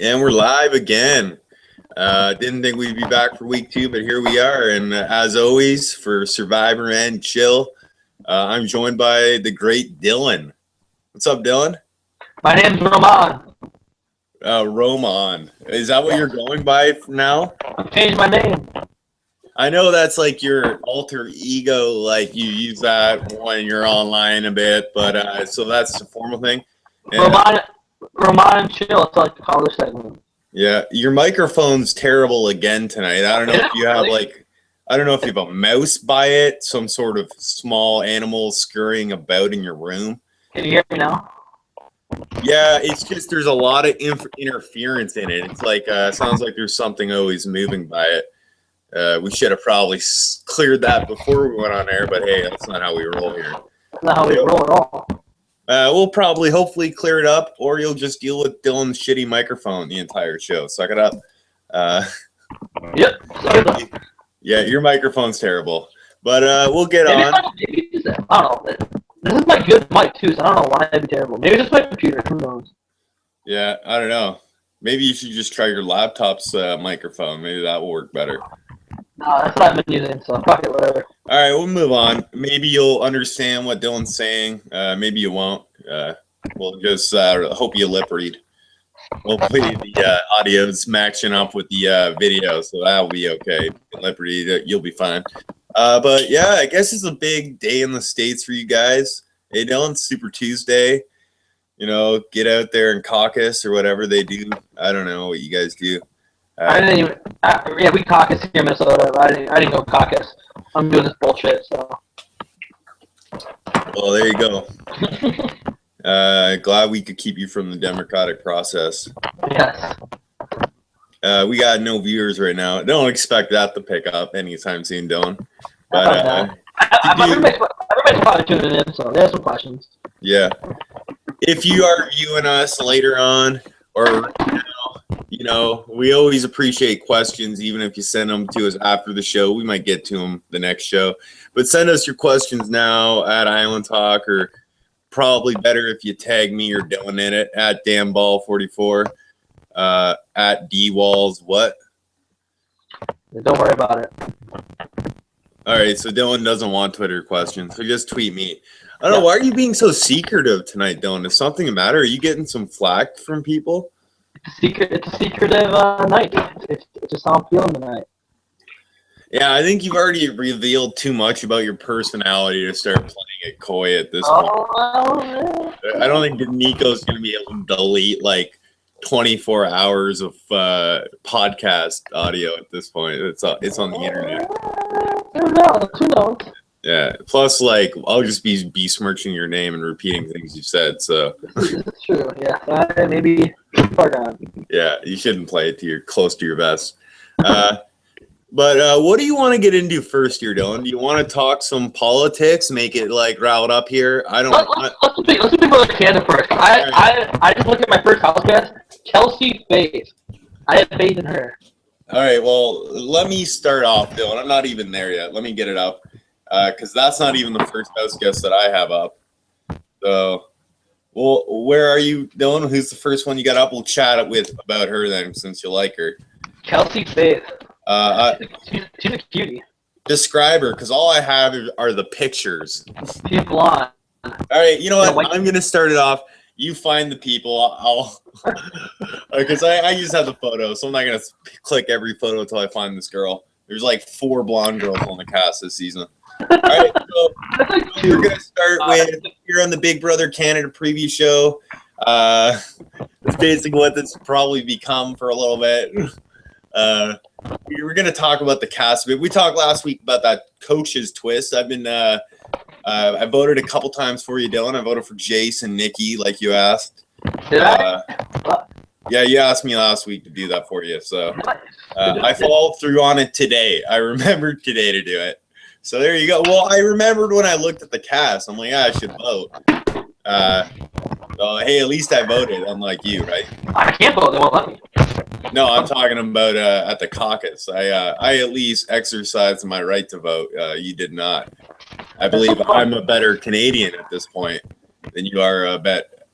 And we're live again. Didn't think we'd be back for week 2, but here we are. And as always, for Survivor and Chill, I'm joined by the great Dylan. What's up, Dylan? My name's Roman. Roman. Is that what you're going by now? I've changed my name. I know that's like your alter ego, like you use that when you're online a bit, but so that's the formal thing. And, Roman Chill, it's like the college segment. Yeah, your microphone's terrible again tonight. I don't know if you have I don't know if you have a mouse by it, some sort of small animal scurrying about in your room. Can you hear me now? Yeah, it's just there's a lot of interference in it. It's like sounds like there's something always moving by it. We should have probably cleared that before we went on air, but hey, that's not how we roll here. That's not how we roll at all. We'll probably hopefully clear it up, or you'll just deal with Dylan's shitty microphone the entire show. Suck it up. Yep. Yeah, your microphone's terrible. But we'll get on. I don't know. This is my good mic too, so I don't know why it'd be terrible. Maybe it's just my computer. Who knows? Yeah, I don't know. Maybe you should just try your laptop's microphone. Maybe that will work better. No, that's what I've been using, so fuck it, whatever. All right, we'll move on. Maybe you'll understand what Dylan's saying. Maybe you won't. We'll just hope you lip read. Hopefully the audio's matching up with the video, so that'll be okay. Lip read, you'll be fine. But yeah, I guess it's a big day in the States for you guys. Hey, Dylan, Super Tuesday. You know, get out there and caucus or whatever they do. I don't know what you guys do. I didn't even. Yeah, we caucus here in Minnesota. I didn't go caucus. I'm doing this bullshit. So. Well, there you go. Glad we could keep you from the democratic process. Yes. We got no viewers right now. Don't expect that to pick up anytime soon, Dylan. But everybody's probably tuning in, so there's some questions. Yeah. If you are viewing us later on or right now, you know, we always appreciate questions, even if you send them to us after the show. We might get to them the next show. But send us your questions now at Island Talk, or probably better if you tag me or Dylan in it at DamnBall44, at DWalls what? Don't worry about it. All right, so Dylan doesn't want Twitter questions, so just tweet me. I don't know, why are you being so secretive tonight, Dylan? Is something the matter? Are you getting some flack from people? It's a secretive night. It's just how I'm feeling tonight. Yeah, I think you've already revealed too much about your personality to start playing it coy at this point. I don't think Nico's going to be able to delete like 24 hours of podcast audio at this point. It's on the internet. Who knows? Yeah. Plus, like, I'll just be besmirching your name and repeating things you said. So it's true. Yeah. Maybe far gone. Yeah, you shouldn't play it close to your vest. But what do you want to get into first here, Dylan? Do you want to talk some politics, make it like riled up here? I don't. Let's do Brother Canada first. I just looked at my first house guest, Chelsea Faith. I have faith in her. All right, well, let me start off, Dylan. I'm not even there yet. Let me get it up, because that's not even the first house guest that I have up. So, well, where are you, Dylan? Who's the first one you got up? We'll chat about her then, since you like her. Chelsea Faith. She's a cutie. Describe her, because all I have are the pictures. She's blonde. All right, you know what? I'm going to start it off. You find the people. I'll because I just have the photo, so I'm not going to click every photo until I find this girl. There's like 4 blonde girls on the cast this season. All right, so we're going to start with here on the Big Brother Canada preview show. It's basically what this will probably become for a little bit. We were going to talk about the cast a bit. We talked last week about that coach's twist. I've been I voted a couple times for you, Dylan. I voted for Jace and Nikki, like you asked. Did I? Yeah, you asked me last week to do that for you. So I followed through on it today. I remembered today to do it. So there you go. Well, I remembered when I looked at the cast. I'm like, I should vote. So, hey, at least I voted, unlike you, right? I can't vote. They won't let me. No, I'm talking about at the caucus. I at least exercised my right to vote. You did not. I believe I'm a better Canadian at this point than you are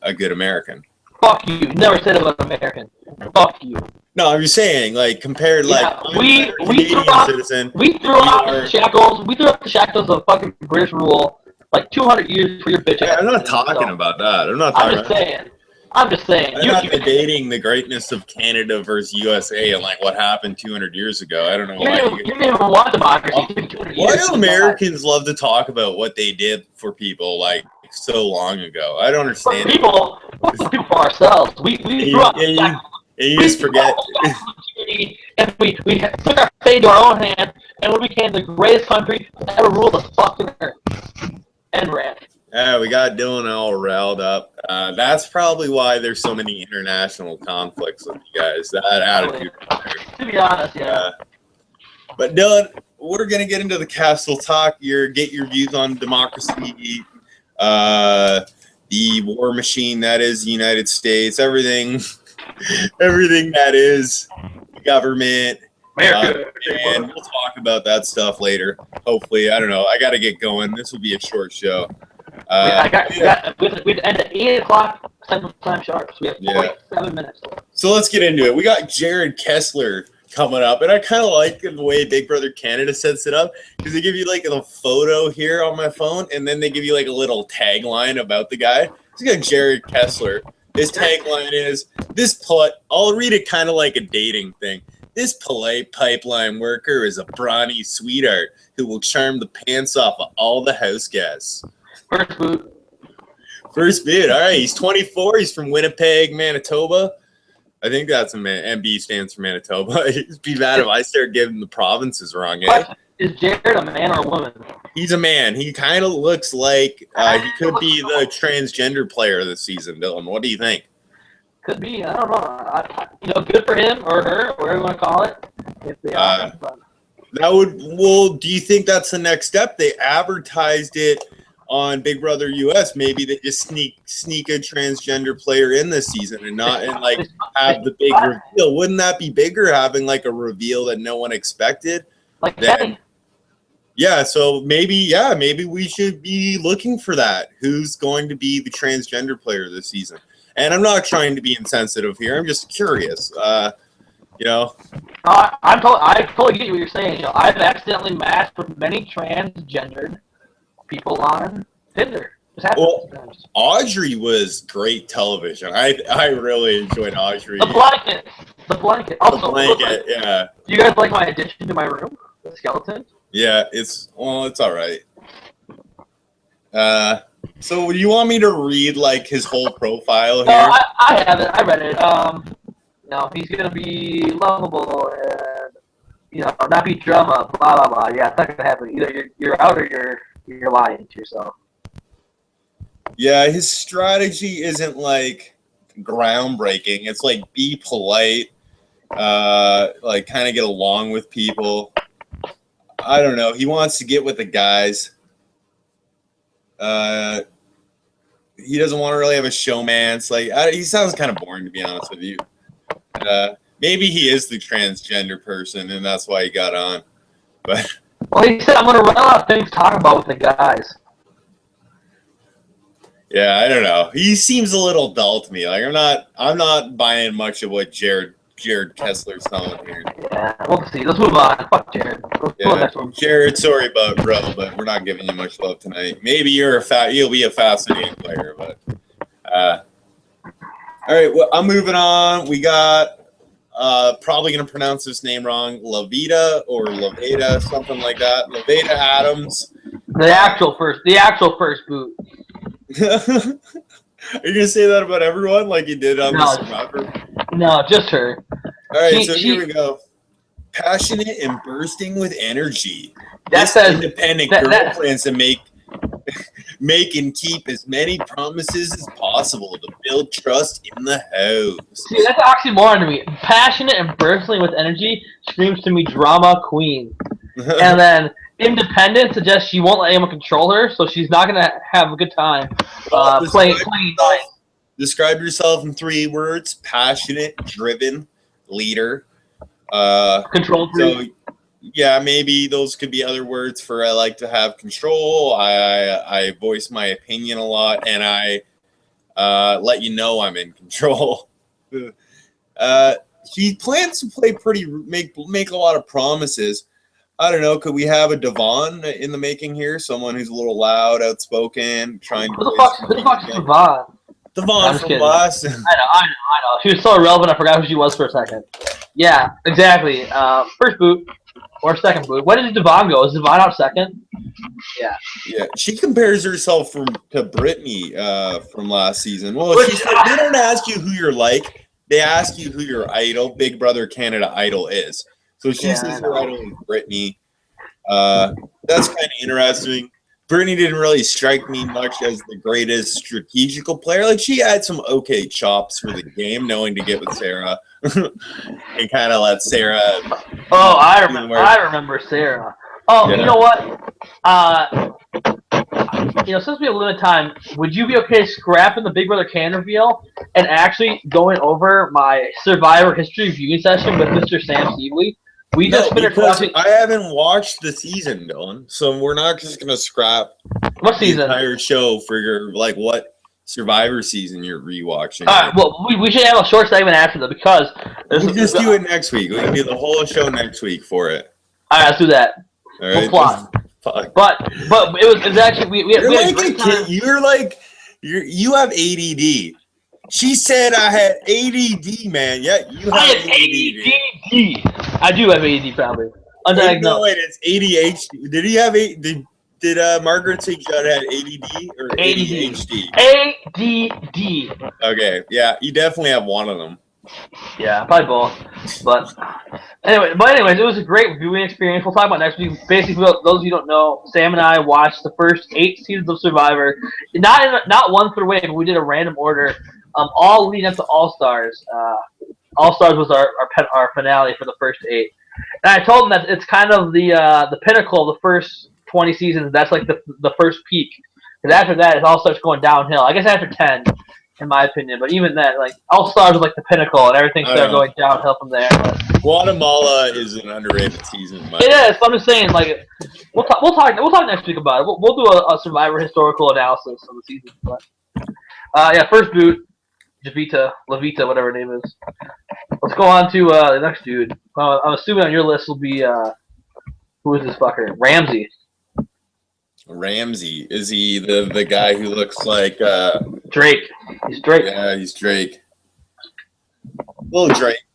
a good American. Fuck you. Never said about American. fuck you. No, I'm just saying, like, compared, Yeah, like, we Canadian threw out citizen. we threw out the shackles. We threw out the shackles of fucking British rule like 200 years for your bitch ass. I'm not talking about that. I'm not I'm talking just about saying. I'm just saying. I'm not debating the greatness of Canada versus USA and like what happened 200 years ago. I don't know why. You didn't even want democracy. Why do Americans love to talk about what they did for people like so long ago? I don't understand. People for ourselves. We grew up. And you just forget. And we took our fate into our own hands, and we became the greatest country to ever rule the fucking earth. And ran. Yeah, we got Dylan all riled up. That's probably why there's so many international conflicts with you guys. That attitude. To be honest, yeah. But Dylan, we're gonna get into the castle talk. Get your views on democracy, the war machine that is the United States, everything that is government. And we'll talk about that stuff later. Hopefully, I don't know. I got to get going. This will be a short show. We have to end at 8 o'clock Central Time sharp. So we have 47 minutes. So let's get into it. We got Jared Kessler coming up, and I kind of like the way Big Brother Canada sets it up because they give you like a photo here on my phone, and then they give you like a little tagline about the guy. So we got Jared Kessler. His tagline is I'll read it kind of like a dating thing. This polite pipeline worker is a brawny sweetheart who will charm the pants off of all the house guests. First boot. All right. He's 24. He's from Winnipeg, Manitoba. I think that's MB stands for Manitoba. It'd be bad if I start giving the provinces wrong. Eh? Is Jared a man or a woman? He's a man. He kind of looks like he could be the transgender player this season, Dylan. What do you think? Could be. I don't know. Good for him or her, whatever you want to call it. If they are. Do you think that's the next step? They advertised it on Big Brother US. Maybe they just sneak a transgender player in this season and have the big reveal. Wouldn't that be bigger, having like a reveal that no one expected? Yeah, so maybe we should be looking for that. Who's going to be the transgender player this season? And I'm not trying to be insensitive here. I'm just curious. I totally get what you're saying. I've accidentally matched with many transgendered people on Tinder. Audrey was great television. I really enjoyed Audrey. The blanket. Also, the blanket, yeah. Do you guys like my addition to my room? The skeleton? Yeah, it's all right. So do you want me to read like his whole profile here? No, I haven't. I read it. He's gonna be lovable and not be drama. Blah blah blah. Yeah, it's not gonna happen. Either you're out or you're lying to yourself. Yeah, his strategy isn't like groundbreaking. It's like be polite, like kind of get along with people. I don't know. He wants to get with the guys. He doesn't want to really have a showmance. He sounds kind of boring, to be honest with you. Maybe he is the transgender person, and that's why he got on. But he said, "I'm going to run out of things to talk about with the guys." Yeah, I don't know. He seems a little dull to me. Like I'm not buying much of what Jared Kessler's telling here. Yeah, we'll see. Let's move on. Fuck Jared. Jared, sorry about bro, but we're not giving you much love tonight. Maybe you'll be a fascinating player, but all right. Well, I'm moving on. We got probably gonna pronounce this name wrong. Laveda, something like that. Laveda Adams. The actual first boot. Are you gonna say that about everyone, like you did on the Survivor? No, just her. All right, here we go. Passionate and bursting with energy. That says independent girl plans to make and keep as many promises as possible to build trust in the house. See, that's oxymoron to me. Passionate and bursting with energy screams to me drama queen. And then independent suggests she won't let anyone control her, so she's not going to have a good time playing nice. Describe yourself in 3 words: passionate, driven, leader. Control freak. So, yeah, maybe those could be other words for I like to have control. I voice my opinion a lot, and I let you know I'm in control. she plans to play make a lot of promises. I don't know. Could we have a Devon in the making here? Someone who's a little loud, outspoken, trying to. Who the fuck's Devon? Devon from Boston. I know. She was so irrelevant, I forgot who she was for a second. Yeah, exactly. First boot or second boot. Where did Devon go? Is Devon out second? Yeah. Yeah, she compares herself to Brittany from last season. Well, she said they don't ask you who you're like. They ask you who your idol, Big Brother Canada idol is. So she says her idol is Brittany. That's kind of interesting. Brittany didn't really strike me much as the greatest strategical player. Like, she had some okay chops for the game, knowing to get with Sarah and kind of let Sarah. Oh, I remember Sarah. Oh, yeah. You know what? Since we have limited time, would you be okay scrapping the Big Brother Canada reveal and actually going over my Survivor history viewing session with Mr. Sam Sibley? Because I haven't watched the season, Dylan, so we're not just gonna scrap what season? The entire show for your what Survivor season you're rewatching. All right, well, we should have a short segment after that because we'll just do it next week. We can do the whole show next week for it. All right, let's do that. All right, plot. But it was actually we had a great time. You have ADD. She said I had ADD, man. Yeah, you have ADD. I do have ADD, probably. Undiagnosed. No, wait, it's ADHD. Did he have Did Margaret say Judd had ADD or ADHD? ADD. Okay, yeah, you definitely have one of them. Yeah, probably both. But anyways, it was a great viewing experience. We'll talk about next week. Basically, those of you who don't know, Sam and I watched the first 8 seasons of Survivor. Not one through way, but we did a random order. All leading up to All Stars. All Stars was our finale for the first 8. And I told them that it's kind of the pinnacle of the first 20 seasons. That's like the first peak. Because after that, it all starts going downhill. I guess after 10, in my opinion. But even then, like All Stars was like the pinnacle, and everything started going downhill from there. But Guatemala is an underrated season. It is. I'm just saying, like we'll talk next week about it. We'll do a Survivor historical analysis of the season. But first boot. Levita, whatever her name is. Let's go on to the next dude. I'm assuming on your list will be who is this fucker? Ramsey. Ramsey, is he the guy who looks like Drake? He's Drake. Yeah, he's Drake. Little Drake.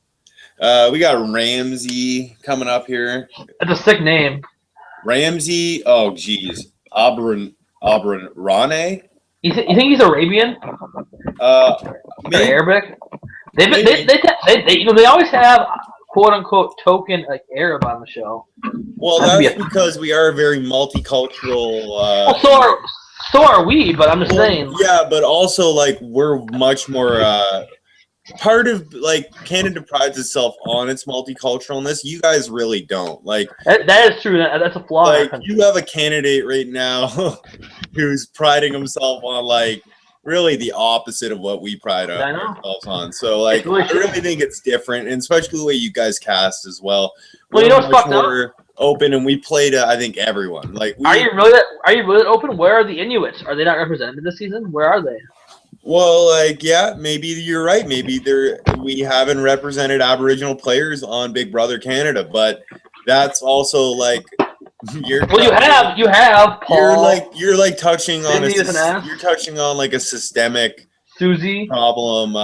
We got Ramsey coming up here. That's a sick name. Ramsey. Oh, geez. Auburn Rane. You think he's Arabian? Maybe. Arabic? They always have quote unquote token like Arab on the show. Well, that's because we are very multicultural. So are we, but I'm just saying. Yeah, but also like we're much more part of like Canada prides itself on its multiculturalness. You guys really don't. Like that is true. That's a flaw. Like you have a candidate right now who's priding himself on like really the opposite of what we pride ourselves on. So like I really think it's different, and especially the way you guys cast as well. Well, you know what's fucked up? Open, and we play to I think everyone. Like, are you really open? Where are the Inuits? Are they not represented this season? Where are they? Well, like, yeah, maybe you're right. Maybe we haven't represented Aboriginal players on Big Brother Canada, but that's also like you have Paul. You're like touching on you're touching on like a systemic Susie problem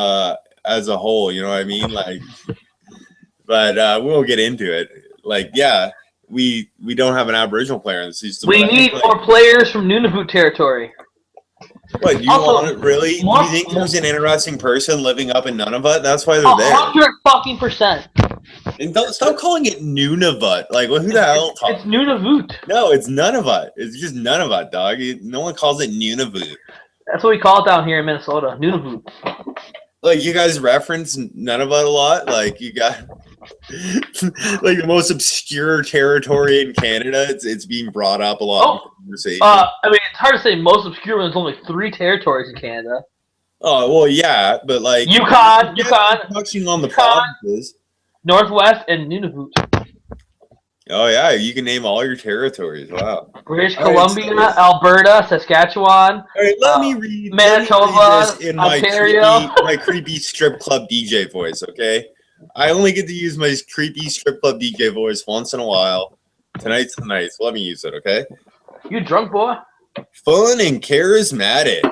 as a whole. You know what I mean? Like, but we'll get into it. Like, yeah. We don't have an Aboriginal player in the season. We need more players from Nunavut territory. What, you want it really? Do you think there's an interesting person living up in Nunavut? That's why they're there. 100%. And stop calling it Nunavut. Like, who the hell? It's Nunavut. No, it's Nunavut. It's just Nunavut, dog. No one calls it Nunavut. That's what we call it down here in Minnesota. Nunavut. Like, you guys reference Nunavut a lot. Like, you got like the most obscure territory in Canada. It's being brought up a lot in conversation. I mean, it's hard to say most obscure when there's only 3 territories in Canada. Oh well, yeah, but like Yukon, touching on the provinces, Northwest, and Nunavut. Oh yeah, you can name all your territories. Wow. British Columbia, Alberta, Saskatchewan. All right, let me read Manitoba, this in Ontario. my creepy strip club DJ voice, okay? I only get to use my creepy strip club DJ voice once in a while. Tonight's the night, so let me use it, okay? You drunk, boy? Fun and charismatic.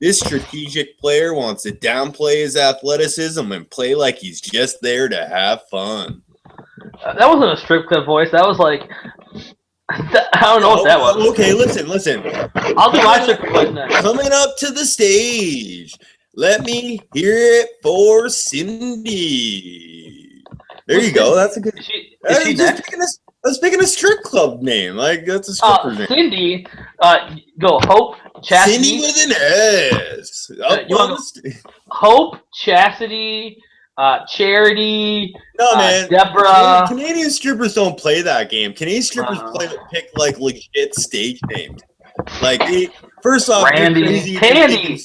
This strategic player wants to downplay his athleticism and play like he's just there to have fun. That wasn't a strip club voice. That was like... I don't know what that was. Okay, listen. I'll do my strip club voice next. Coming up to the stage. Let me hear it for Cindy. There you go. That's a good... Is she next? I was picking a strip club name. Like, that's a stripper's name. Cindy, go Hope, Chastity. Cindy with an S. Hope, Chastity, Charity, no, man. Deborah. Canadian strippers don't play that game. Canadian strippers pick, like, legit stage names. Like, first off, Randy. Candy.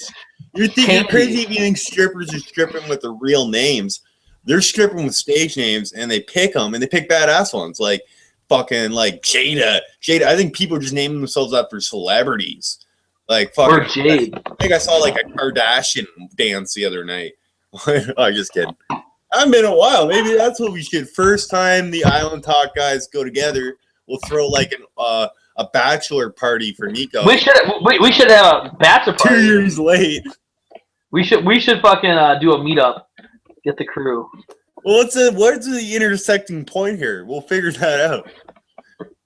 You're crazy if you think strippers are stripping with the real names. They're stripping with stage names, and they pick them, and they pick badass ones. Like, fucking like Jada. I think people just name themselves after celebrities. Like fucking. Or Jade. I think I saw like a Kardashian dance the other night. I'm just kidding. I've been a while. Maybe that's what we should. First time the Island Talk guys go together, we'll throw like a bachelor party for Nico. We should have a bachelor party. 2 years late. We should fucking do a meetup. Get the crew. Well, what's the intersecting point here? We'll figure that out.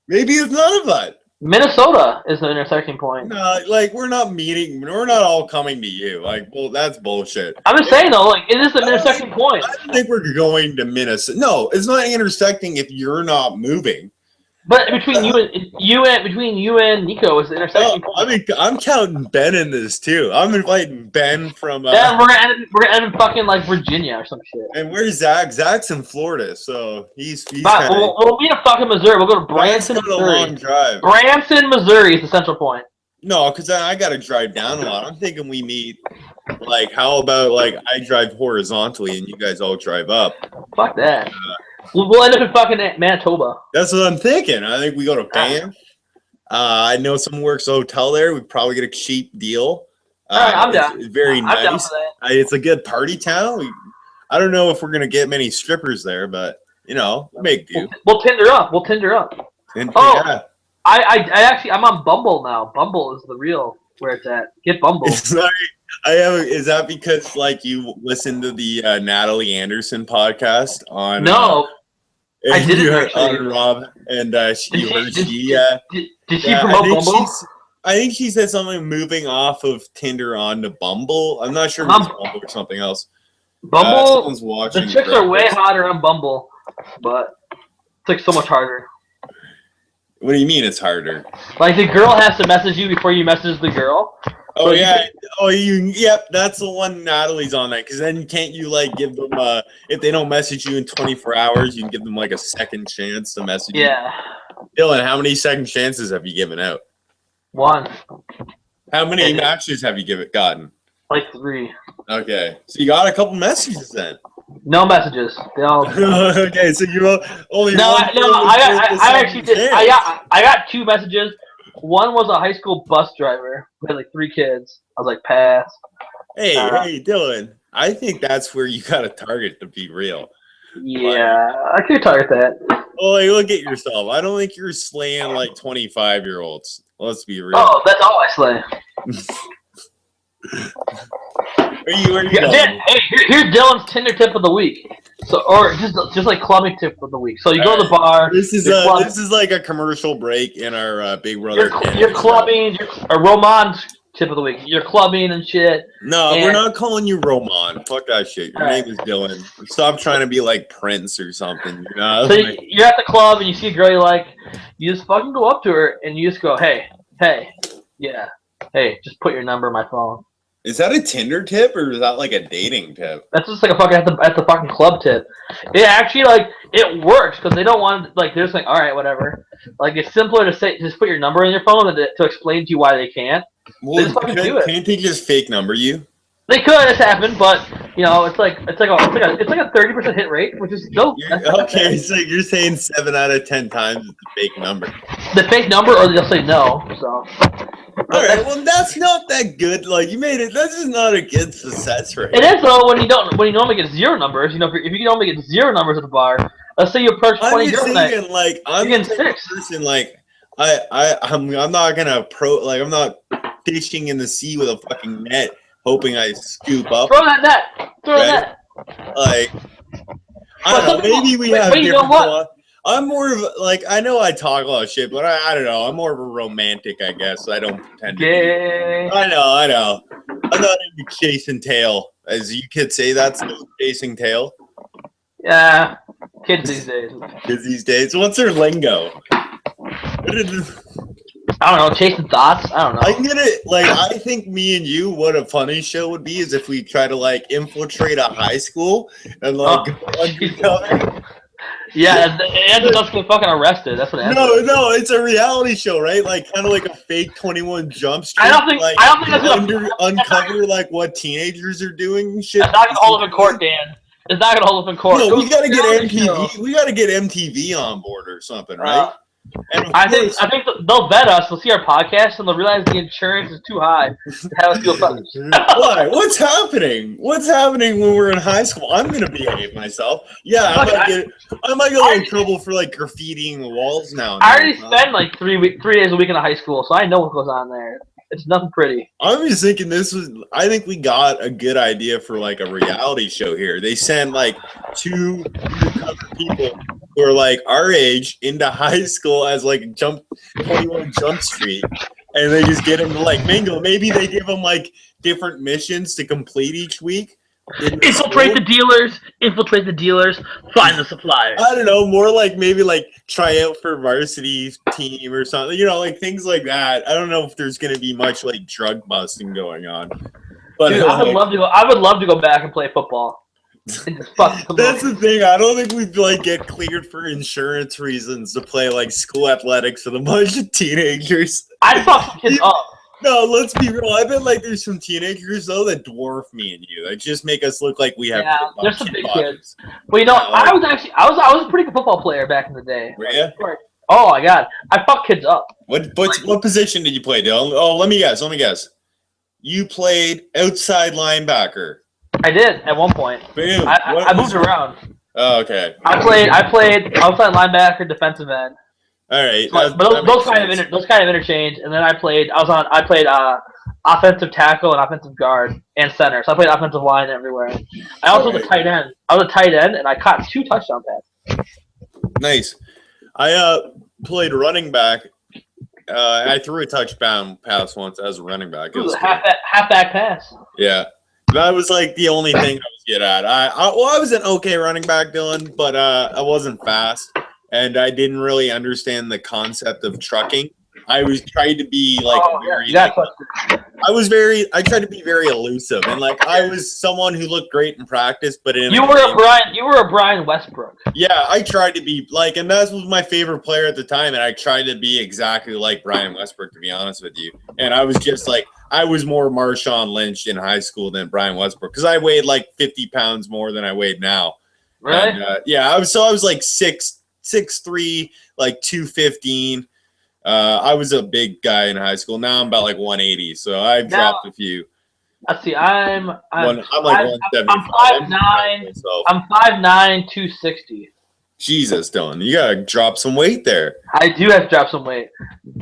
Maybe it's none of that. Minnesota is the intersecting point. No, like we're not meeting. We're not all coming to you. Like, well, that's bullshit. I'm just saying though, like it is the intersecting point. I don't think we're going to Minnesota. No, it's not intersecting if you're not moving. But between you and Nico is the intersecting point. I mean, I'm counting Ben in this too. I'm inviting Ben from. Yeah, we're gonna end in fucking like Virginia or some shit. And where's Zach? Zach's in Florida, so he's but we'll meet in fucking Missouri. We'll go to Branson, Missouri. A long drive. Branson, Missouri is the central point. No, because I got to drive down a lot. I'm thinking we meet. Like, how about like I drive horizontally and you guys all drive up? Fuck that. We'll end up in fucking Manitoba. That's what I'm thinking. I think we go to Banff. I know someone works a hotel there. We'd probably get a cheap deal. All right, I'm down. It's very I'm nice. down for that. It's a good party town. I don't know if we're gonna get many strippers there, but you know, make do. We'll Tinder up. And, yeah. I actually I'm on Bumble now. Bumble is the real where it's at. Get Bumble. Sorry, is that because like you listened to the Natalie Anderson podcast on? No. I didn't actually. On Rob, and did she promote Bumble? I think she said something moving off of Tinder onto Bumble. I'm not sure if it's Bumble or something else. Bumble, someone's watching. The chicks are way hotter on Bumble, but it's like so much harder. What do you mean it's harder? Like the girl has to message you before you message the girl. Oh yeah. Yep. That's the one Natalie's on that. Because then can't you like give them if they don't message you in 24 hours, you can give them like a second chance to message you. Yeah. Dylan, how many second chances have you given out? 1. How many matches have you gotten? Like 3. Okay, so you got a couple messages then. No messages. Okay, so you only. I actually did. I got 2 messages. One was a high school bus driver who had like 3 kids. I was like, pass. Hey, Dylan. I think that's where you got to target to be real. Yeah, I could target that. Oh, like, look at yourself. I don't think you're slaying like 25-year-olds. Let's be real. Oh, that's all I slay. Where you going? Hey, here's Dylan's Tinder tip of the week. So, or just like clubbing tip of the week. So you go to the bar. This is like a commercial break in our Big Brother. You're clubbing. A Roman tip of the week. You're clubbing and shit. No, we're not calling you Roman. Fuck that shit. Your name is Dylan. Stop trying to be like Prince or something. You know? So you're at the club and you see a girl you like. You just fucking go up to her and you just go, hey, yeah, hey, just put your number in my phone. Is that a Tinder tip or is that like a dating tip? That's just like a fucking at the fucking club tip. It actually like it works because they don't want like they're just like all right whatever. Like it's simpler to say just put your number in your phone than to explain to you why they can't. Well, they just fucking do it. Can't they just fake number you? They could. It's happened, but you know it's like a 30% hit rate, which is dope. Okay, so you're saying 7 out of 10 times it's a fake number. The fake number, or they'll say no. So. All right, well, that's not that good. Like, you made it. This is not a good success rate. It is though when you normally get 0 numbers. You know, if you normally get 0 numbers at the bar, let's say you approach 20 I'm just girls thinking, like, I'm you're the getting type of 6. person, like, I'm not gonna I'm not fishing in the sea with a fucking net, hoping I scoop up. Throw that net. Throw that net. Like, I don't know. Maybe we have you know different. what? I'm more of like, I know I talk a lot of shit, but I don't know. I'm more of a romantic, I guess. I don't pretend to be. I know. I'm not into chasing tail, as you could say. That's chasing tail. Yeah, kids these days. Kids these days. What's their lingo? I don't know. Chasing thoughts. I don't know. I'm gonna like. I think me and you. What a funny show would be is if we try to like infiltrate a high school and like go undercover. Yeah, and us get fucking arrested. That's what it ends with. No, it's a reality show, right? Like kind of like a fake 21 Jump Street. I don't think that's gonna uncover like what teenagers are doing. Shit. It's not gonna hold up in court, Dan. It's not gonna hold up in court. No, we gotta get MTV. We gotta get MTV on board or something, right? I think they'll vet us. They'll see our podcast and they'll realize the insurance is too high to have us feel punished. Why? What's happening? What's happening when we're in high school? I'm gonna behave myself. Yeah, I might get in trouble for like graffitiing the walls now. I already spend like 3 days a week in a high school, so I know what goes on there. It's nothing pretty. I'm just thinking I think we got a good idea for like a reality show here. They send like 2 undercover people who are like our age into high school as like 21 Jump Street, and they just get them to like mingle. Maybe they give them like different missions to complete each week. Infiltrate the dealers, find the suppliers. I don't know, more like maybe like try out for varsity team or something, like things like that. I don't know if there's gonna be much like drug busting going on. But dude, I would love to go back and play football. That's the thing. I don't think we'd like get cleared for insurance reasons to play like school athletics with a bunch of teenagers. I'd fuck some kids up. No, let's be real. I bet like there's some teenagers though that dwarf me and you. That just make us look like we have. Yeah, there's some big kids. But you know, I was a pretty good football player back in the day. Were you? Oh my god, I fuck kids up. What position did you play, Dylan? Oh, let me guess. You played outside linebacker. I did at one point. Boom. I moved around. Oh, okay. I played outside linebacker, defensive end. All right, but those kind of interchange, and then I played offensive tackle and offensive guard and center. So I played offensive line everywhere. I also was a tight end. I was a tight end, and I caught 2 touchdown passes. Nice. I played running back. I threw a touchdown pass once as a running back. It was a halfback pass. Yeah, that was like the only thing I was good at. I was an okay running back, Dylan, but I wasn't fast. And I didn't really understand the concept of trucking. I was trying to be like I tried to be very elusive, and like I was someone who looked great in practice, but you were a Brian Westbrook. Yeah, I tried to be like, and that was my favorite player at the time, and I tried to be exactly like Brian Westbrook, to be honest with you. And I was just like, I was more Marshawn Lynch in high school than Brian Westbrook because I weighed like 50 pounds more than I weighed now. Right? And, yeah, I was like 6'3", like 215. I was a big guy in high school. Now I'm about like 180, so I've dropped a few. Let's see, I'm like 175. I'm 5'9", 260. Jesus, Dylan, you gotta drop some weight there. I do have to drop some weight.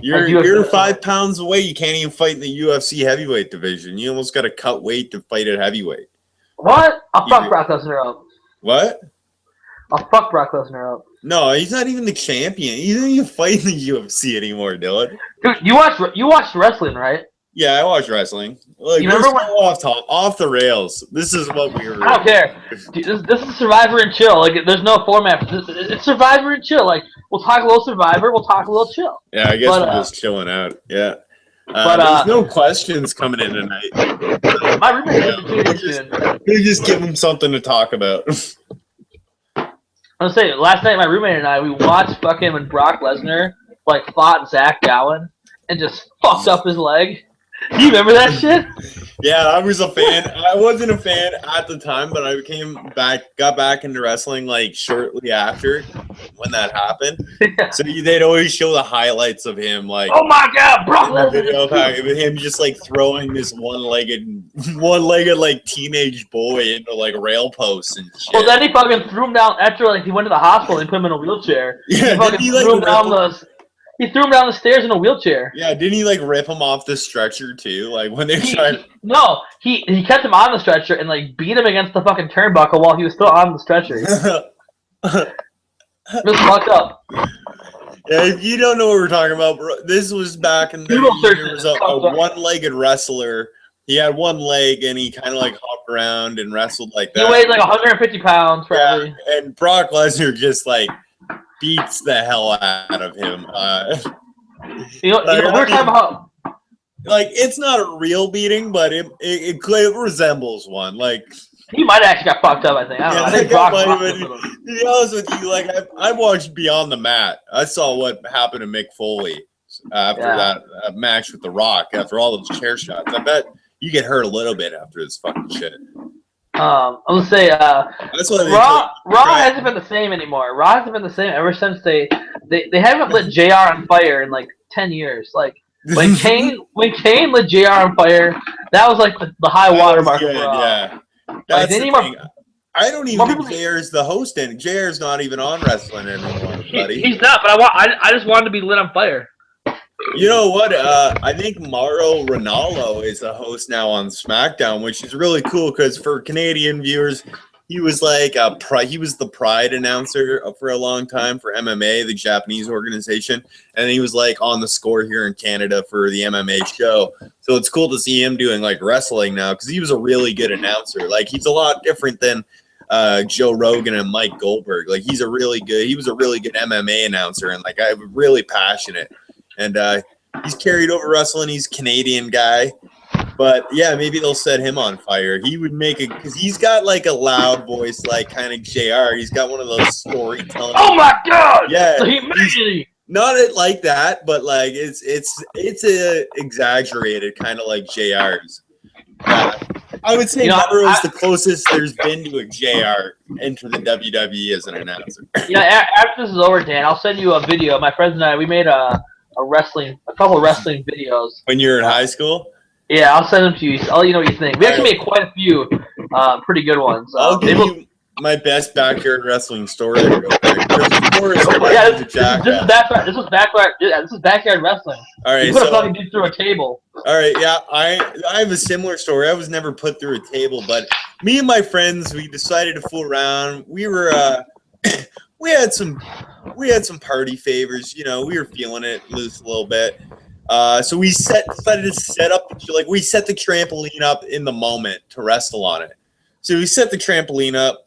You're 5 pounds away. You can't even fight in the UFC heavyweight division. You almost got to cut weight to fight at heavyweight. What? I'll fuck Brock Lesnar up. What? I'll fuck Brock Lesnar up. No, he's not even the champion. He doesn't even fight in the UFC anymore, Dylan. Dude, you watched wrestling, right? Yeah, I watch wrestling. Like, you remember off the rails. This is what we were. I don't care. Dude, this is Survivor and chill. Like, there's no format. It's Survivor and chill. Like, we'll talk a little Survivor. We'll talk a little chill. Yeah, I guess we're just chilling out. Yeah. There's no questions coming in tonight. My roommate we just give him something to talk about. I was saying, last night my roommate and I, we watched fucking when Brock Lesnar like fought Zach Gowen and just fucked up his leg. Do you remember that shit? Yeah, I was a fan. I wasn't a fan at the time, but I got back into wrestling like shortly after. when that happened. Yeah. So they'd always show the highlights of him, like, oh my God, Brock in the video Lesnar! of him just like throwing this one-legged like teenage boy into like rail posts and shit. Well, then he fucking threw him down after like he went to the hospital and put him in a wheelchair. Yeah, he fucking threw him down the stairs in a wheelchair. Yeah, didn't he like rip him off the stretcher too? Like when they tried. No, he kept him on the stretcher and like beat him against the fucking turnbuckle while he was still on the stretcher. It was fucked up. Yeah, if you don't know what we're talking about, bro, this was back in the day. There was a one-legged wrestler. He had one leg and he kind of like hopped around and wrestled like that. He weighed like 150 pounds, probably. Yeah, and Brock Lesnar just like beats the hell out of him. We're talking about. Like, it's not a real beating, but it resembles one. Like, he might have actually got fucked up, I think. I don't know. I think Brock to be honest with you, like, I watched Beyond the Mat. I saw what happened to Mick Foley after that match with The Rock, after all those chair shots. I bet you get hurt a little bit after this fucking shit. I'm gonna say that's why Raw hasn't been the same anymore. Raw hasn't been the same ever since they haven't lit JR on fire in like 10 years. Like when Kane lit JR on fire, that was like the high watermark for Raw. Yeah. That's like, the thing. I don't even think JR is the host, and JR is not even on wrestling anymore, buddy. He's not, but I just wanted to be lit on fire. You know what? I think Mauro Ranallo is a host now on SmackDown, which is really cool because for Canadian viewers, he was like he was the Pride announcer for a long time for MMA, the Japanese organization, and he was like on the score here in Canada for the MMA show. So it's cool to see him doing like wrestling now because he was a really good announcer. Like he's a lot different than Joe Rogan and Mike Goldberg. Like he was a really good MMA announcer and like I'm really passionate. And he's carried over wrestling. He's a Canadian guy. But, yeah, maybe they'll set him on fire. He would make it – because he's got, like, a loud voice like kind of JR. He's got one of those storytelling – oh, my God! Yeah. So he not it like that, but, like, it's a exaggerated kind of like JR's. I would say Mauro is the closest there's been to a JR into the WWE as an announcer. Yeah, after this is over, Dan, I'll send you a video. My friends and I, we made a couple of wrestling videos. When you were in high school? Yeah, I'll send them to you. I'll let you know what you think. We actually made quite a few pretty good ones. I'll give you my best backyard wrestling story. Real quick. This was backyard wrestling. All right, you put a fucking dude through a table. All right, yeah, I have a similar story. I was never put through a table, but me and my friends, we decided to fool around. We were we had some party favors. You know, we were feeling it loose a little bit. So we decided to set up, like we set the trampoline up in the moment to wrestle on it. So we set the trampoline up,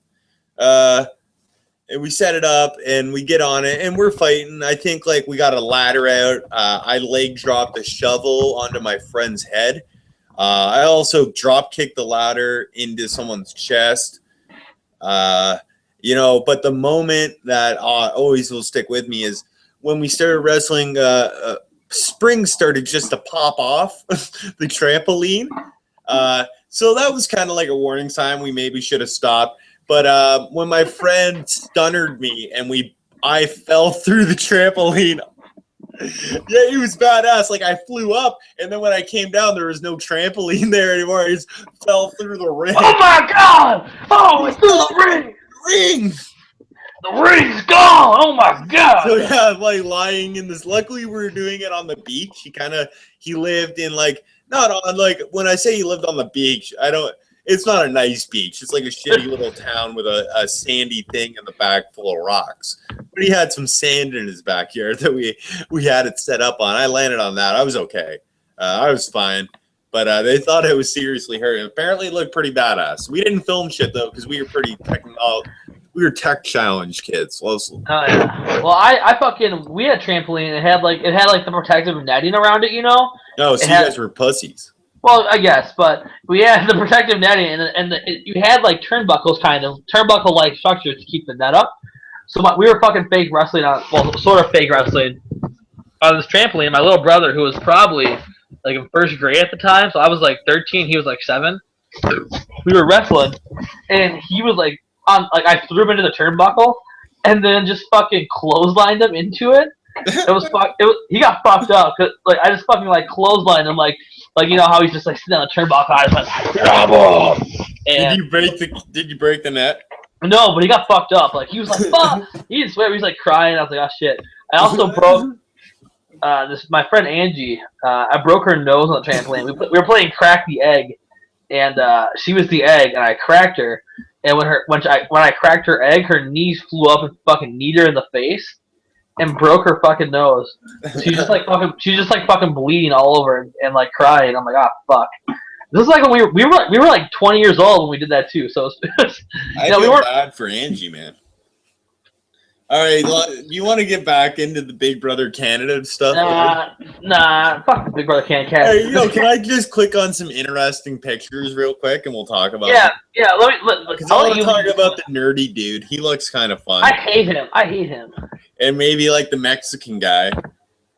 and we set it up, and we get on it, and we're fighting. I think like we got a ladder out. I leg dropped a shovel onto my friend's head. I also drop kicked the ladder into someone's chest. You know, but the moment that always will stick with me is when we started wrestling. Springs started just to pop off the trampoline. So that was kind of like a warning sign. We maybe should have stopped. But when my friend stunnered me and I fell through the trampoline. Yeah, he was badass. Like I flew up, and then when I came down, there was no trampoline there anymore. I just fell through the ring. Oh my God! Oh, it's through the ring! The ring's gone! Oh my God! So yeah, like lying in this. Luckily, we were doing it on the beach. He lived in like not on like when I say he lived on the beach, it's not a nice beach. It's like a shitty little town with a sandy thing in the back full of rocks. But he had some sand in his backyard that we had it set up on. I landed on that. I was okay. I was fine. But they thought it was seriously hurt. Apparently, it looked pretty badass. We didn't film shit though because we were pretty we were tech challenged kids. Oh yeah. Well, we had a trampoline. It had like the protective netting around it, you know. No, so you guys were pussies. Well, I guess, but we had the protective netting, and you had like turnbuckle like structures to keep the net up. So we were fucking fake wrestling sort of fake wrestling on this trampoline. My little brother, who was probably like in first grade at the time, so I was like 13, he was like 7. We were wrestling, and he was like I threw him into the turnbuckle, and then just fucking clotheslined him into it. He got fucked up because like I just fucking like clotheslined him like you know how he's just like sitting on the turnbuckle. I just went, "Bravo!" And Did you break the net? no, but he got fucked up. Like he was like, "Fuck!" He didn't swear. He was like crying. I was like, "Oh shit!" I also broke my friend Angie. I broke her nose on the trampoline. We were playing Crack the Egg, and she was the egg, and I cracked her. And when I cracked her egg, her knees flew up and fucking kneed her in the face. And broke her fucking nose. She's just like fucking bleeding all over and like crying. I'm like, ah, fuck. This is like when we were like 20 years old when we did that too. So I feel bad for Angie, man. All right, you want to get back into the Big Brother Canada stuff? Nah, fuck the Big Brother Canada. Hey, can I just click on some interesting pictures real quick and we'll talk about it? Yeah. Because I want to talk about the nerdy dude. He looks kind of fun. I hate him. And maybe like the Mexican guy.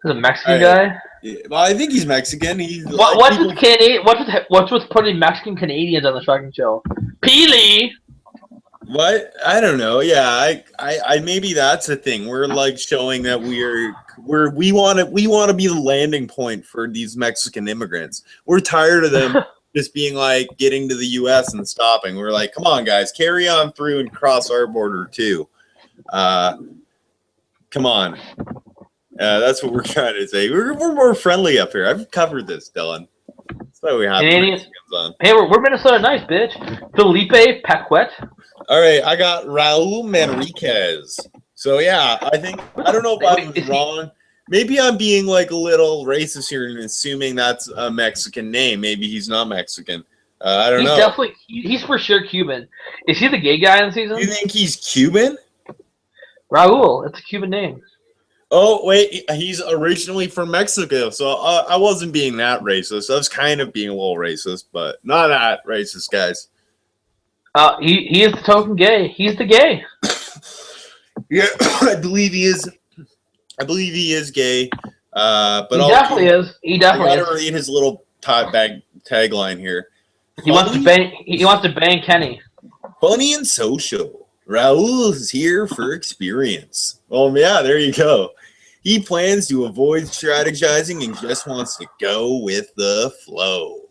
The Mexican guy? Yeah, well, I think he's Mexican. What's with putting Mexican Canadians on the fucking show? Peely. What? I don't know. Yeah, I maybe that's the thing. We're like showing that we want to be the landing point for these Mexican immigrants. We're tired of them just being like getting to the U.S. and stopping. We're like, come on, guys, carry on through and cross our border too. Come on. That's what we're trying to say. We're more friendly up here. I've covered this, Dylan. That's why we have Mexicans on. Hey, we're Minnesota nice, bitch. Felipe Paquette. All right, I got Raul Manriquez. So yeah, I don't know if I was wrong. Maybe I'm being like a little racist here and assuming that's a Mexican name. Maybe he's not Mexican. I don't know. He's for sure Cuban. Is he the gay guy in the season? You think he's Cuban? Raul, it's a Cuban name. Oh wait, he's originally from Mexico, so I wasn't being that racist. I was kind of being a little racist, but not that racist, guys. He is the token gay. He's the gay. Yeah, I believe he is. I believe he is gay. But he definitely is. He definitely is. I gotta read his little tagline here. He wants to bang Kenny. Funny and social. Raul is here for experience. Well, yeah, there you go. He plans to avoid strategizing and just wants to go with the flow.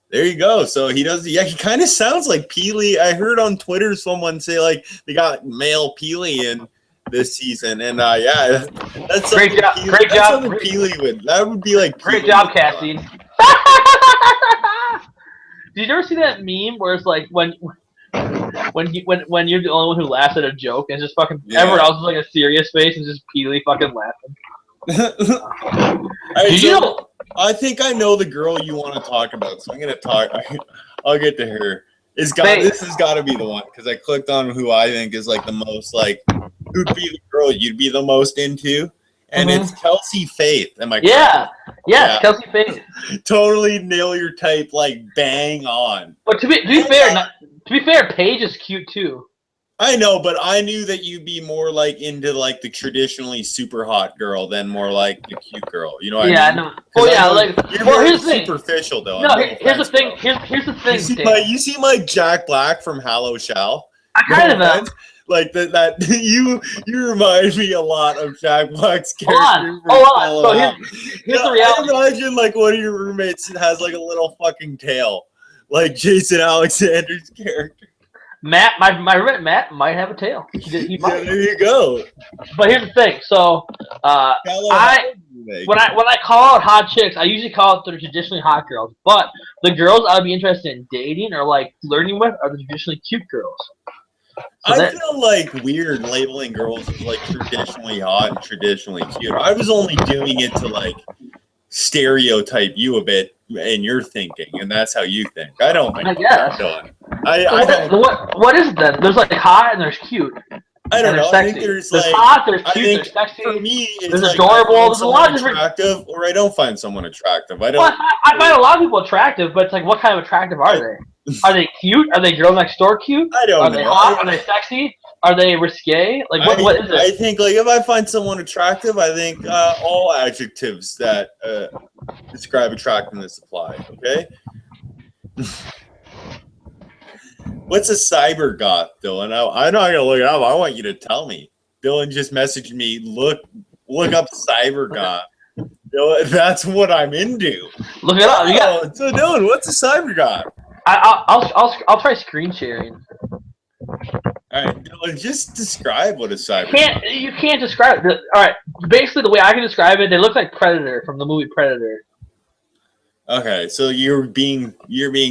There you go. So he does. Yeah, he kind of sounds like Peely. I heard on Twitter someone say like they got male Peely in this season, and yeah, that's great job. Great job. Peely would. That would be like great job, Cassie. Did you ever see that meme where it's like when you're the only one who laughs at a joke and it's just fucking everyone else is like a serious face and just Peely fucking laughing. Did you know? I think I know the girl you want to talk about, so I'm gonna talk. I'll get to her. This has got to be the one because I clicked on who I think is like the most like who'd be the girl you'd be the most into, and it's Kelsey Faith. Am I correct? Yeah, Kelsey Faith. Totally nail your type, like bang on. But to be fair, Paige is cute too. I know, but I knew that you'd be more like into like the traditionally super hot girl than more like the cute girl. You know what I mean? No. Well, yeah, like here's the superficial though. No, here's the thing. Here's the thing. You seem like Jack Black from Hello Shell. I kind of am. Like that you remind me a lot of Jack Black's character. Hold on. So here's the reality. I imagine like one of your roommates has like a little fucking tail, like Jason Alexander's character. Matt, my roommate Matt might have a tail. He might. Yeah, there you go. But here's the thing. So when I call out hot chicks, I usually call out the traditionally hot girls. But the girls I'd be interested in dating or like flirting with are the traditionally cute girls. So I feel like weird labeling girls as like traditionally hot and traditionally cute. I was only doing it to like stereotype you a bit in your thinking, and that's how you think. I don't think. I guess. What is it then? There's like hot and there's cute. I don't know. I think there's like hot, there's cute, there's sexy. For me, it's there's like adorable. There's a lot of different. Attractive, or I don't find someone attractive. I find a lot of people attractive, but it's like, what kind of attractive are they? Are they cute? Are they girl next door cute? I don't know. Are they hot? Are they sexy? Are they risque? Like what is it? I think like if I find someone attractive, I think all adjectives that describe attractiveness apply. Okay. What's a cyber goth, Dylan? I'm not gonna look it up. I want you to tell me. Dylan just messaged me. Look up cyber goth. Dylan, that's what I'm into. Look it up. So Dylan, what's a cyber goth? I'll try screen sharing. All right, Dylan, just describe what a cyber. You can't describe it. All right, basically the way I can describe it, they look like Predator from the movie Predator. Okay, so you're being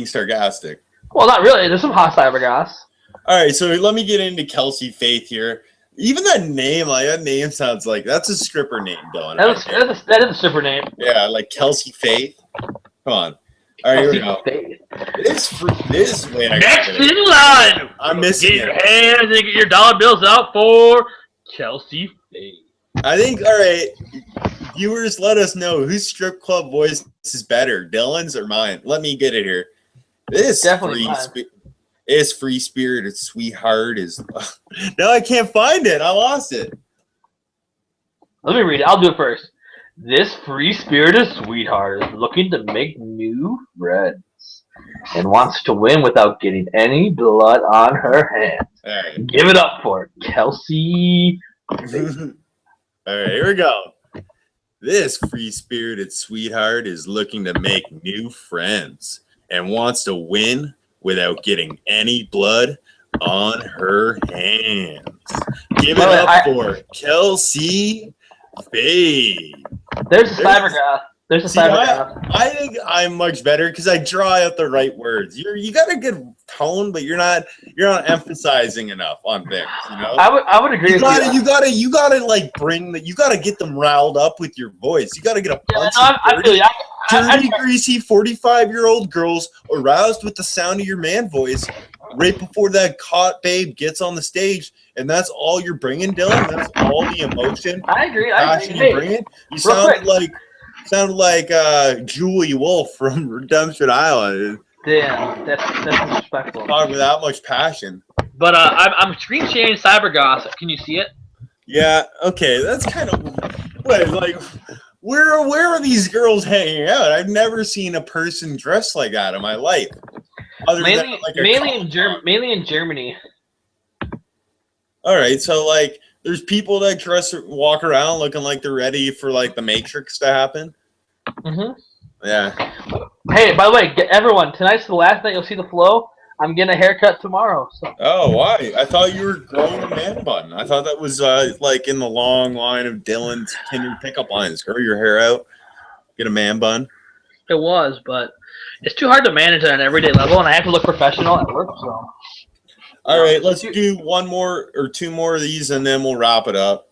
sarcastic. Well, not really. There's some hot cyber goths. All right, so let me get into Kelsey Faith here. Even that name sounds like that's a stripper name, Dylan. That is a stripper name. Yeah, like Kelsey Faith. Come on. All right, here we go. This way. Next in line. I'm missing Get your hands and get your dollar bills out for Kelsey Faith. I think. All right, viewers, let us know whose strip club voice is better, Dylan's or mine. Let me get it here. This definitely free spirited sweetheart is. No, I can't find it. I lost it. Let me read it. I'll do it first. This free-spirited sweetheart is looking to make new friends and wants to win without getting any blood on her hands. Right. Give it up for Kelsey. All right, here we go. This free-spirited sweetheart is looking to make new friends and wants to win without getting any blood on her hands. Give it up for Kelsey Faith. There's a cyber goth. There's a cyber goth. I think I'm much better because I draw out the right words. You got a good tone, but you're not emphasizing enough on things. You know. I would agree. You gotta like you gotta get them riled up with your voice. You gotta get a bunch of dirty, greasy 45-year-old girls aroused with the sound of your man voice right before that hot babe gets on the stage, and that's all you're bringing, Dylan. That's all the emotion. I agree. You bring. You sounded like Julie Wolf from Redemption Island. Damn, that's disrespectful. Talk with that much passion. But I'm screen sharing cyber goth. Can you see it? Yeah. Okay. That's kind of like. Where are these girls hanging out? I've never seen a person dressed like that in my life. Mainly in Germany. All right, so like, there's people that walk around looking like they're ready for like the Matrix to happen. Mhm. Yeah. Hey, by the way, everyone, tonight's the last night you'll see the flow. I'm getting a haircut tomorrow. So. Oh, why? I thought you were growing a man bun. I thought that was like in the long line of Dylan's Tinder pickup lines. Grow your hair out, get a man bun. It was, but it's too hard to manage at an everyday level, and I have to look professional at work. So. All right, let's do one more or two more of these, and then we'll wrap it up.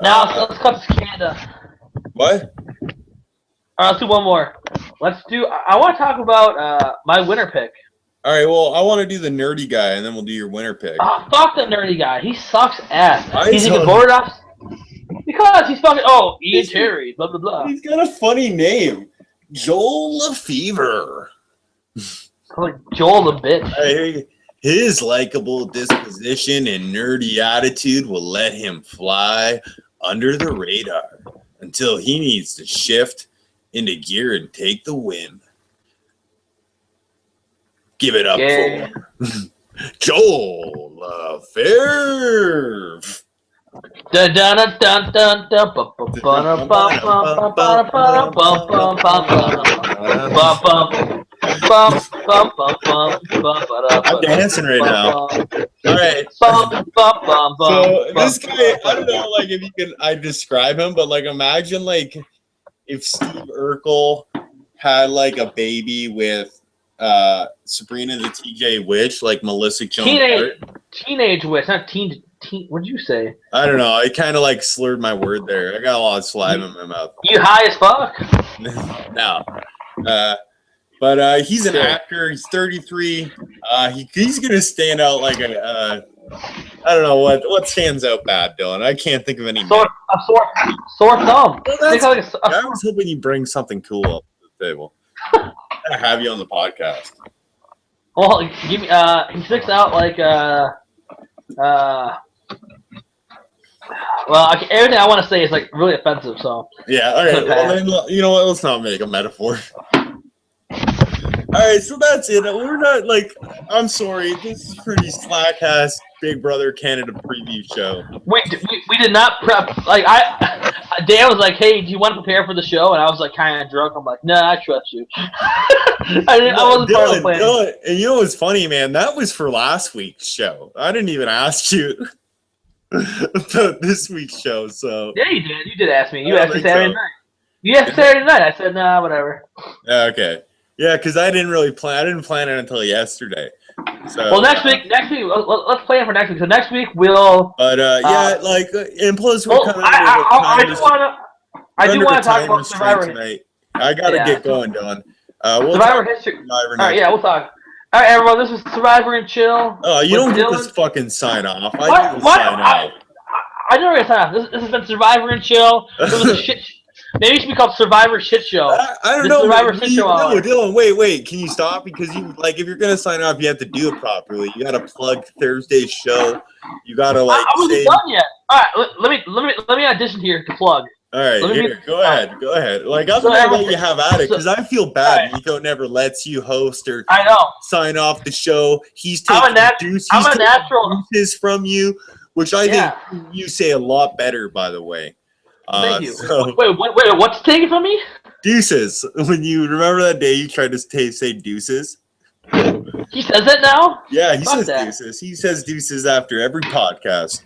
Now let's cut to Canada. What? All right, let's do one more. I want to talk about my winner pick. All right, well, I want to do the nerdy guy, and then we'll do your winner pick. Oh, fuck the nerdy guy. He sucks ass. He's even bored off because he's fucking. Oh, Ian Terry. Blah blah blah. He's got a funny name, Joel LaFever. Like Joel the bitch. Hey, his likable disposition and nerdy attitude will let him fly under the radar until he needs to shift into gear and take the win. Give it up for Joel LaFever. I'm dancing right now. All right. So this guy, I don't know, like if you can, I describe him, but like imagine like if Steve Urkel had like a baby with Sabrina the TJ Witch, like Melissa Joan teenage witch, not teen. What'd you say? I don't know. I kind of like slurred my word there. I got a lot of saliva in my mouth. You high as fuck? No. But he's an actor. He's 33. He's gonna stand out like a. I don't know what stands out bad, Dylan. I can't think of any. Sore thumb. Well, I was hoping you bring something cool up to the table. I have you on the podcast. Well, give me. He sticks out like Well, everything I want to say is like really offensive. So yeah, all right. Well, then, you know what? Let's not make a metaphor. All right, so that's it. We're not like. I'm sorry. This is pretty slack ass Big Brother Canada preview show. We did not prep. Like Dan was like, "Hey, do you want to prepare for the show?" And I was like, kind of drunk. I'm like, "Nah, I trust you." I wasn't part of the plan. Dylan, and you know what's funny, man? That was for last week's show. I didn't even ask you about this week's show. So yeah, you did. You did ask me. You asked me Saturday night. You asked Saturday night. I said, "Nah, whatever." Okay. Yeah, because I didn't really plan. I didn't plan it until yesterday. So, well, next week, let's plan for next week. So next week we'll. But yeah, like, and plus we're kind of. I do want to talk about Survivor tonight. I gotta get going, Dylan. We'll Survivor history. All right, yeah, we'll talk. All right, everyone, this is Survivor and Chill. Oh, you don't get this fucking sign off. I do the sign off. I know we're gonna sign off. This has been Survivor and Chill. It was a shit. Maybe it should be called Survivor Shit Show. I don't know. Survivor Shit Show. No, Dylan, wait. Can you stop? Because if you're gonna sign off, you have to do it properly. You gotta plug Thursday's show. You gotta I wasn't done yet. All right, let me audition here to plug. All right, go ahead. Like, I'm gonna let you have at it because I feel bad. Nico never lets you host or sign off the show. He's taking deuces from you, which I think you say a lot better, by the way. Thank you. So, wait, what's taken from me? Deuces. When you remember that day you tried to say deuces? He says it now? Yeah, he says deuces. He says deuces after every podcast.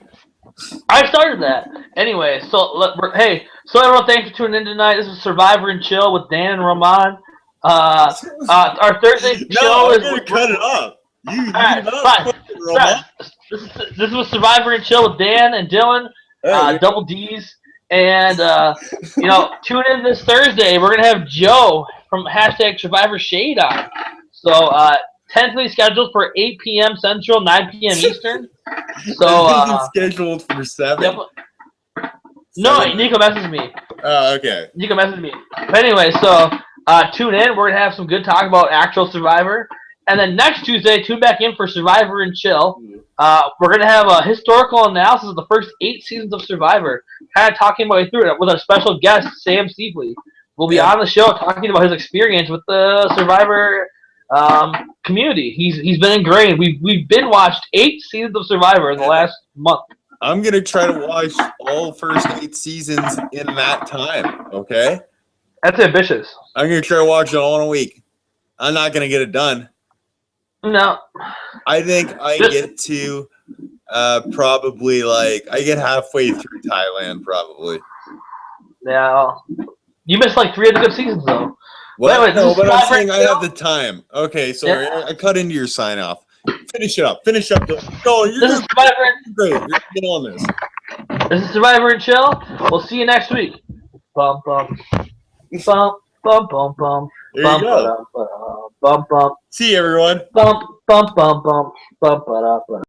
I started that. Anyway, so everyone, thanks for tuning in tonight. This is Survivor and Chill with Dan and Roman. Our Thursday show is. Gonna cut it off. This was Survivor and Chill with Dan and Dylan, double D's. And, tune in this Thursday. We're going to have Joe from #SurvivorShade on. So, tentatively scheduled for 8 p.m. Central, 9 p.m. Eastern. So, scheduled for 7. No, Nico messaged me. Oh, okay. Nico messaged me. But anyway, so, tune in. We're going to have some good talk about actual Survivor. And then next Tuesday, tune back in for Survivor and Chill. We're going to have a historical analysis of the first 8 seasons of Survivor, kind of talking about through it with our special guest, Sam Seapley. We'll be on the show talking about his experience with the Survivor community. He's been ingrained. We've been watched 8 seasons of Survivor in the last month. I'm going to try to watch all first 8 seasons in that time, okay? That's ambitious. I'm going to try to watch it all in a week. I'm not going to get it done. No. I think I get to probably I get halfway through Thailand probably. Yeah. You missed 3 of the good seasons though. What? No, but I'm saying I have the time. Okay, sorry. Yeah. I cut into your sign off. Finish it up. Go. This is Survivor. Great. You're getting on this. This is Survivor and Chill. We'll see you next week. Bum bum. Bum bum bum bum. There you go. Bum bum. See you, everyone. Bum bum bum bum bum bum.